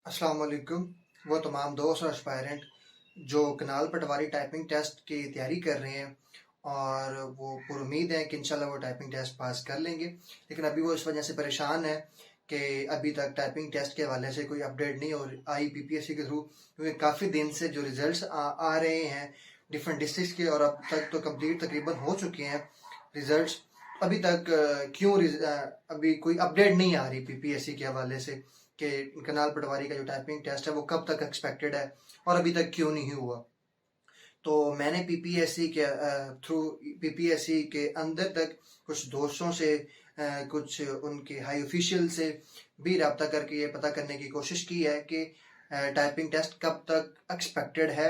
अस्सलाम वालेकुम। वो तमाम दोस्त और एस्पायरेंट जो कनाल पटवारी टाइपिंग टेस्ट की तैयारी कर रहे हैं और वो पुरुमीद है कि इंशाल्लाह वो टाइपिंग टेस्ट पास कर लेंगे, लेकिन अभी वो इस वजह से परेशान है कि अभी तक टाइपिंग टेस्ट के हवाले से कोई अपडेट नहीं हो आई पीपीएससी के थ्रू, क्योंकि काफ़ी दिन से जो रिजल्ट्स आ रहे हैं डिफरेंट डिस्ट्रिक्ट के और अब तक तो कंप्लीट तकरीबन हो चुके हैं रिजल्ट्स। अभी तक अभी कोई अपडेट नहीं आ रही पीपीएससी के हवाले से कि कनाल पटवारी का जो टाइपिंग टेस्ट है वो कब तक एक्सपेक्टेड है और अभी तक क्यों नहीं हुआ। तो मैंने पीपीएससी के थ्रू पीपीएससी के अंदर तक कुछ दोस्तों से कुछ उनके हाई ऑफिशियल से भी रब्ता करके ये पता करने की कोशिश की है कि टाइपिंग टेस्ट कब तक एक्सपेक्टेड है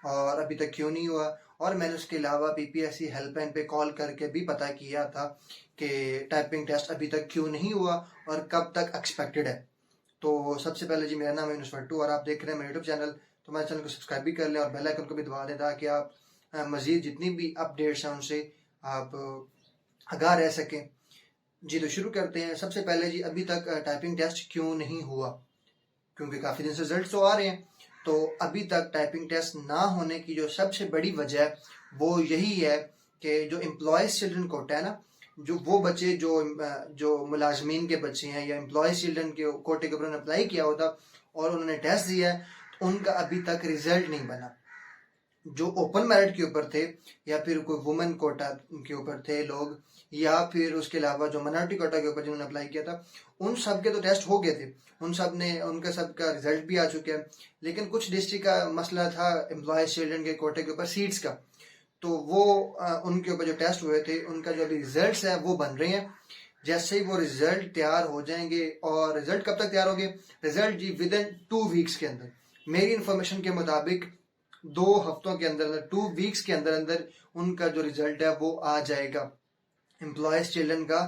और अभी तक क्यों नहीं हुआ। और मैंने उसके अलावा पीपीएससी हेल्पलाइन पे कॉल करके भी पता किया था कि टाइपिंग टेस्ट अभी तक क्यों नहीं हुआ और कब तक एक्सपेक्टेड है। तो सबसे पहले जी मेरा नाम है यूनुस भट्टू और आप देख रहे हैं मेरा यूट्यूब चैनल। तो मेरे चैनल को सब्सक्राइब भी कर लें और बेल आइकन को भी दबा दें ताकि आप मज़ीद जितनी भी अपडेट्स हैं उनसे आप आगाह रह सकें। जी तो शुरू करते हैं। सबसे पहले जी अभी तक टाइपिंग टेस्ट क्यों नहीं हुआ, क्योंकि काफ़ी दिन से रिजल्ट तो आ रहे हैं। तो अभी तक टाइपिंग टेस्ट ना होने की जो सबसे बड़ी वजह है वो यही है कि जो एम्प्लॉयज़ चिल्ड्रन कोटा है ना, जो वो बच्चे जो मुलाजमीन के बच्चे हैं या एम्प्लॉयज़ चिल्ड्रन के कोटे के ऊपर उन्होंने अप्लाई किया होता और उन्होंने टेस्ट दिया है, तो उनका अभी तक रिजल्ट नहीं बना। जो ओपन मेरिट के ऊपर थे या फिर कोई वुमेन कोटा के ऊपर थे लोग या फिर उसके अलावा जो माइनॉरिटी कोटा के ऊपर जिन्होंने अप्लाई किया था, उन सब के तो टेस्ट हो गए थे, उन सब ने उनका सबका रिजल्ट भी आ चुके हैं। लेकिन कुछ डिस्ट्रिक्ट का मसला था एम्प्लॉयज चिल्ड्रन के कोटे के ऊपर सीट्स का, तो वो उनके ऊपर जो टेस्ट हुए थे उनका जो अभी रिजल्ट है वो बन रहे हैं। जैसे ही वो रिजल्ट तैयार हो जाएंगे, और रिजल्ट कब तक तैयार होंगे, रिजल्ट जी विद इन 2 वीक्स के अंदर, मेरी इंफॉर्मेशन के मुताबिक 2 हफ्तों के अंदर अंदर 2 वीक्स के अंदर अंदर उनका जो रिजल्ट है वो आ जाएगा। एम्प्लॉयज चिल्ड्रन का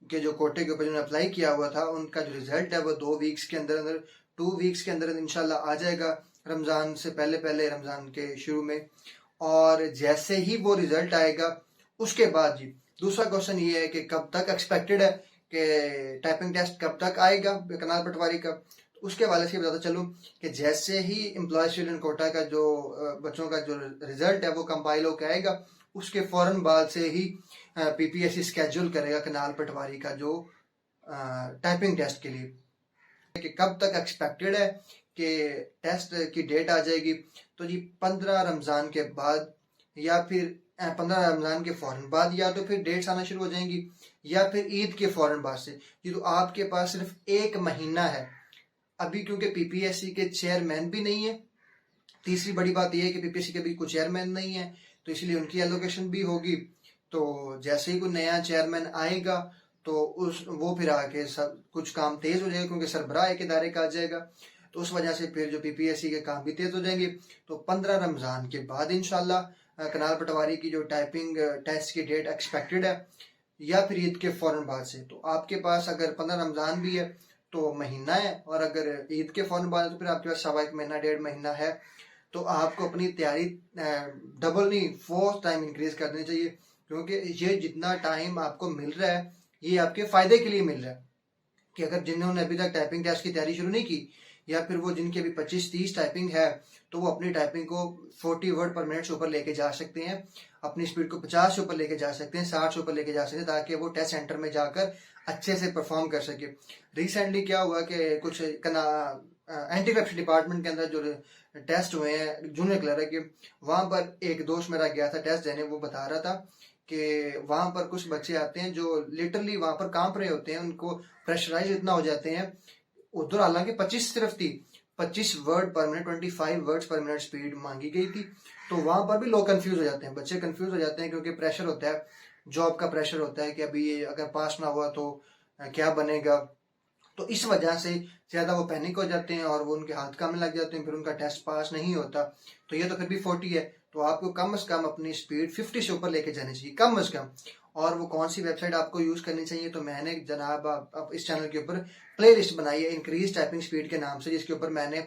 के जो कोटे के ऊपर जिन्होंने अप्लाई किया हुआ था उनका जो रिजल्ट है वो 2 वीक्स के अंदर अंदर 2 वीक्स के अंदर इंशाल्लाह आ जाएगा, रमज़ान से पहले पहले, रमज़ान के शुरू में। और जैसे ही वो रिजल्ट आएगा उसके बाद जी दूसरा क्वेश्चन ये है कि कब तक एक्सपेक्टेड है कि टाइपिंग टेस्ट कब तक आएगा कनाल पटवारी का। तो उसके हवाले से बताता चलूँ कि जैसे ही एम्प्लॉय स्टूडेंट कोटा का जो बच्चों का जो रिजल्ट है वो कंपाइल होकर आएगा, उसके फौरन बाद से ही पीपीएससी स्केड्यूल करेगा कनाल पटवारी का जो टाइपिंग टेस्ट के लिए कि कब तक एक्सपेक्टेड है कि टेस्ट की डेट आ जाएगी। तो जी 15 रमज़ान के बाद या फिर 15 रमज़ान के फ़ौरन बाद, या तो फिर डेट्स आना शुरू हो जाएंगी या फिर ईद के फ़ौरन बाद से। ये तो आपके पास सिर्फ 1 महीना है अभी, क्योंकि पीपीएससी के चेयरमैन भी नहीं है। तीसरी बड़ी बात यह है कि पीपीएससी के भी कोई चेयरमैन नहीं है, तो इसलिए उनकी एलोकेशन भी होगी। तो जैसे ही कोई नया चेयरमैन आएगा तो उस वो फिर आके सब कुछ काम तेज हो जाएगा, क्योंकि सरबराह एक इदारे का आ जाएगा, तो उस वजह से फिर जो पीपीएससी के काम भी तेज हो जाएंगे। तो 15 रमज़ान के बाद इंशाल्लाह कनाल पटवारी की जो टाइपिंग टेस्ट की डेट एक्सपेक्टेड है, या फिर ईद के फौरन बाद से। तो आपके पास अगर 15 रमज़ान भी है तो महीना है, और अगर ईद के फौरन बाद है तो फिर आपके पास 1.25 महीना 1.5 महीना है। तो आपको अपनी तैयारी डबल नहीं 4 टाइम इंक्रीज कर देनी चाहिए, क्योंकि ये जितना टाइम आपको मिल रहा है ये आपके फायदे के लिए मिल रहा है। कि अगर जिन्होंने अभी तक टाइपिंग टेस्ट की तैयारी शुरू नहीं की, या फिर वो जिनकी अभी 25-30 टाइपिंग है, तो वो अपनी टाइपिंग को 40 वर्ड पर मिनट से ऊपर लेके जा सकते हैं, अपनी स्पीड को 50 से ऊपर लेके जा सकते हैं, 60 से ऊपर लेके जा सकते हैं, ताकि वो टेस्ट सेंटर में जाकर अच्छे से परफॉर्म कर सके। रिसेंटली क्या हुआ कि कुछ एंटी करप्शन डिपार्टमेंट के अंदर जो टेस्ट हुए हैं जूनियर क्लर्क के, वहां पर एक दोस्त मेरा गया था टेस्ट देने, वो बता रहा था कि वहां पर कुछ बच्चे आते हैं जो लिटरली वहां पर कांप रहे होते हैं, उनको प्रेशराइज इतना हो जाते हैं। उधर हालांकि 25 सिर्फ थी, 25 वर्ड पर मिनट 25 वर्ड्स पर मिनट स्पीड मांगी गई थी। तो वहां पर भी लोग कंफ्यूज हो जाते हैं, बच्चे कंफ्यूज हो जाते हैं, क्योंकि प्रेशर होता है, जॉब का प्रेशर होता है कि अभी ये अगर पास ना हुआ तो क्या बनेगा। तो इस वजह से ज्यादा वो पैनिक हो जाते हैं और वो उनके हाथ काम में लग जाते हैं, फिर उनका टेस्ट पास नहीं होता। तो ये तो फिर भी 40 है, तो आपको कम से कम अपनी स्पीड 50 से ऊपर लेके जानी चाहिए कम से कम। और वो कौन सी वेबसाइट आपको यूज करनी चाहिए, तो मैंने जनाब आप इस चैनल के ऊपर प्ले लिस्ट बनाई है इंक्रीज टाइपिंग स्पीड के नाम से, जिसके ऊपर मैंने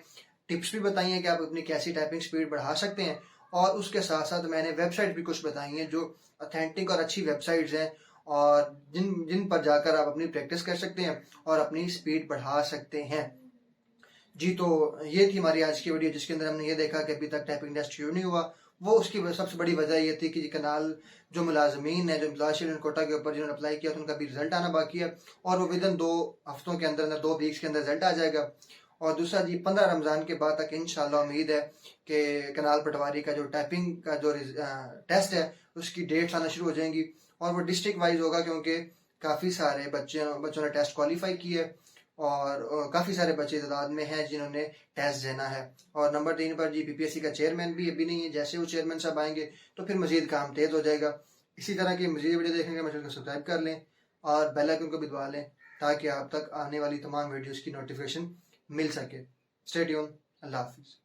टिप्स भी बताई हैं कि आप अपनी कैसी टाइपिंग स्पीड बढ़ा सकते हैं। और उसके साथ साथ मैंने वेबसाइट भी कुछ बताई हैं जो अथेंटिक और अच्छी वेबसाइट्स हैं, और जिन जिन पर जाकर आप अपनी प्रैक्टिस कर सकते हैं और अपनी स्पीड बढ़ा सकते हैं। जी, तो ये थी हमारी आज की वीडियो, जिसके अंदर हमने ये देखा कि अभी तक टाइपिंग टेस्ट शुरू नहीं हुआ। वो उसकी सबसे बड़ी वजह ये थी कि कनाल जो मुलाजमीन है, जो इम्तियाज़ कोटा के ऊपर जिन्होंने अप्लाई किया था, उनका भी रिजल्ट आना बाकी है और वो विदिन 2 हफ्तों के अंदर 2 वीक्स के अंदर रिजल्ट आ जाएगा। और दूसरा जी, 15 रमज़ान के बाद तक इंशाल्लाह उम्मीद है कि कनाल पटवारी का जो टाइपिंग का जो टेस्ट है उसकी डेट्स आना शुरू हो जाएंगी और वो डिस्ट्रिक्ट वाइज होगा, क्योंकि काफ़ी सारे बच्चों ने टेस्ट क्वालिफाई किया है और काफ़ी सारे बच्चे तादाद में हैं जिन्होंने टेस्ट देना है। और नंबर 3 पर जी, बीपीएससी का चेयरमैन भी अभी नहीं है, जैसे वो चेयरमैन साहब आएंगे तो फिर मजीद काम तेज़ हो जाएगा। इसी तरह की मजीद वीडियो देखने के लिए चैनल को सब्सक्राइब कर लें और बेल आइकन को भी दबा लें ताकि आप तक आने वाली तमाम वीडियोज़ की नोटिफिकेशन मिल सके। Stay tune. अल्लाह हाफिज़।